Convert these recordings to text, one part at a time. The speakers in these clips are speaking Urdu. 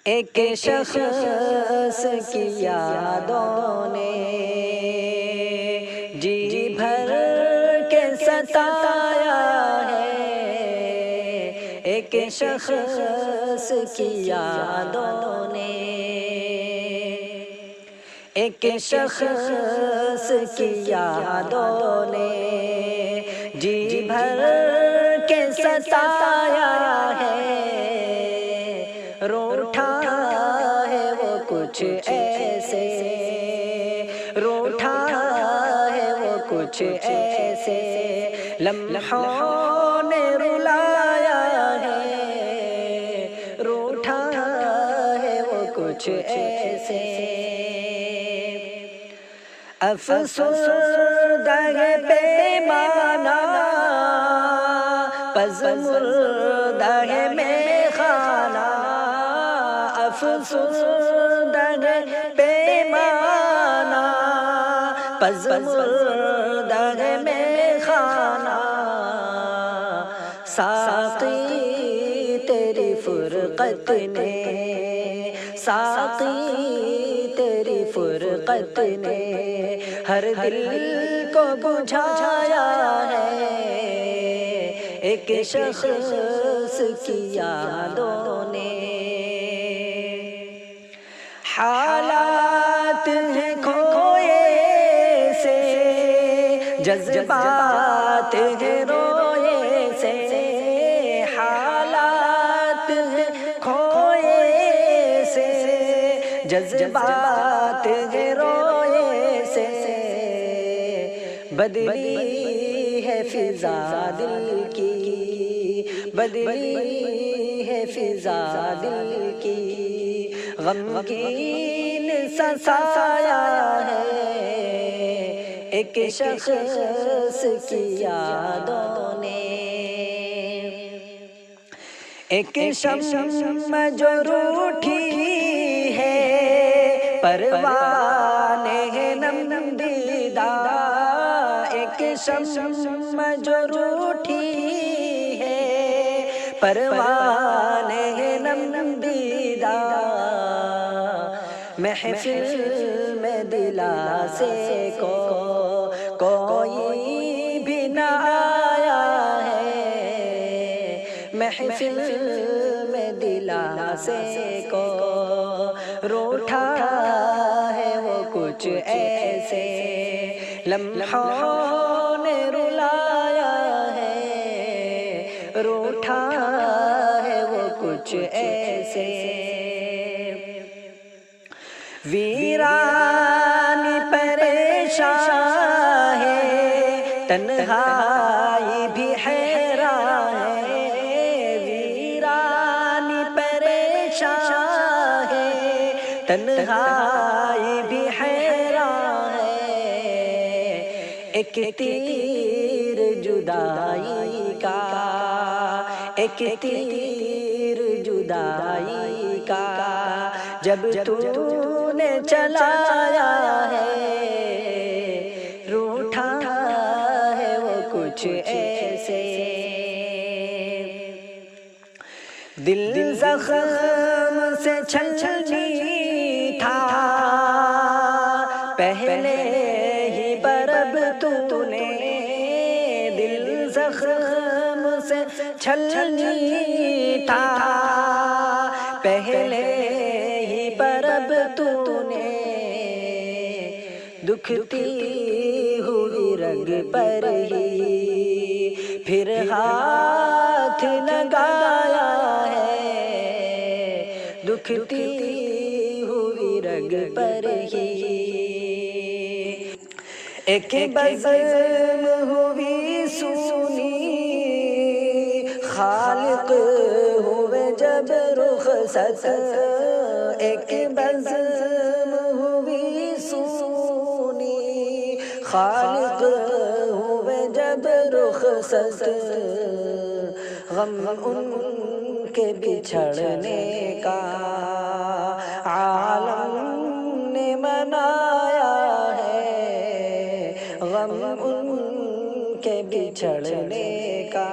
ایک شخص کی یادوں نے جی بھر کے ستایا ہے، ایک شخص کی یادوں نے، ایک شخص کی یادوں نے جی بھر کے ستایا ہے، روٹھا ہے وہ کچھ ایسے، روٹھا ہے وہ کچھ ایسے، لمحوں نے رلایا ہے، روٹھا ہے وہ کچھ ایسے، افسردہ ہے پیمانہ پژمردہ ہے میخانہ، افسردہ ہے پیمانہ پژمردہ ہے میخانہ، ساقی تیری فرقت نے، ساقی تیری فرقت نے ہر دل کو بجھایا ہے، ایک شخص کی یادوں نے، حالات ہیں کھوئے سے، جذبات ہیں روئے سے، حالات ہیں کھوئے سے، جذبات ہیں روئے سے، بدلی ہے فضا دل کی، بدلی ہے فضا دل کی، غمگین سا سایہ ہے، ایک شخص کی یادوں نے، ایک شمع جو روٹھی ہے پروانے ہے نم دیدہ، ایک شمع جو روٹھی ہے پروانے ہے نم دیدہ، محفل میں دلاسے کو کوئی بھی نہ آیا ہے، محفل میں دلاسے کو روٹھا ہے وہ کچھ ایسے، لمحوں نے رلایا ہے، روٹھا ہے وہ کچھ ایسے، ویرانی پریشان ہے، تنہائی بھی حیران ہے، ویرانی پریشان ہے، تنہائی بھی حیران ہے، ایک تیر جدائی کا، ایک تیر جدائی کا جب تو نے چلایا ہے، روٹھا ہے وہ کچھ ایسے، دل زخم سے چھلنی تھا پہلے ہی برب تو نے، دل زخم سے چھلنی تھا پہلے ہی برب تو نے، دکھتی ہوئی رگ پر ہی پھر ہاتھ لگایا ہے، دکھتی ہوئی رگ پر ہی، ایک بزم ہوئی سونی خالق ہوئے جب رخصت، ایک بزم ہوئی سونی خالق ہوئے جب رخصت، غم ان کے بچھڑنے کا عالم نے منایا ہے، غم ان کے بچھڑنے کا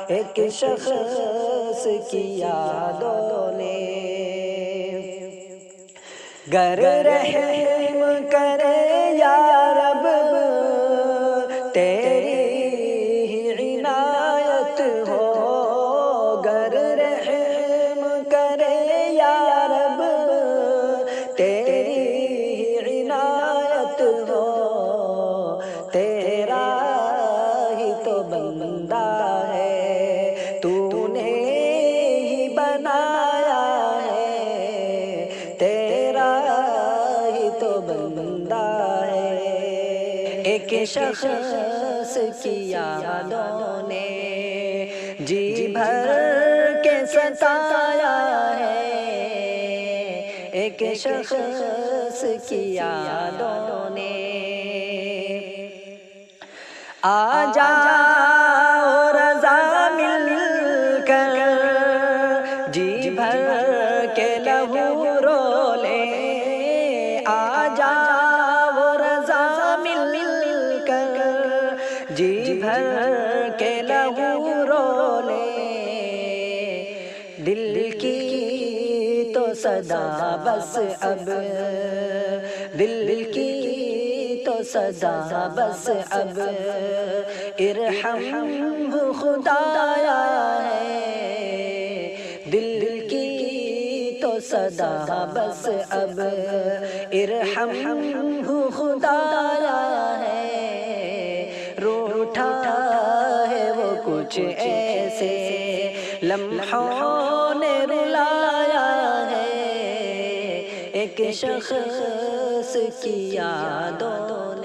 ایک شخص کی یادوں نے گر رحم کرے یا رب تیری ہی عنایت ہو، گر رحم کرے یا رب تیری ہی عنایت ہو، تیرا ہی تو بندہ ہے، تو نے ہی بنایا ہے، تیرا ہی تو بندہ ہے۔ ایک شخص کی یادوں نے جی بھر کے ستایا ہے، ایک شخص کی یادوں نے آ جاؤ رضا مل کر جی بھر کے لہو رو لے، آ جاؤ رضا مل کر جی بھر کے لہو رو لے، دل کی تو صدا بس اب، دل کی تو صدا بس اب ارحم خدایا ہے، دل کی تو صدا بس اب ارحم خدایا ہے، روٹھا ہے وہ کچھ ایسے لمحوں نے رلایا ہے، ایک شخص کی یادوں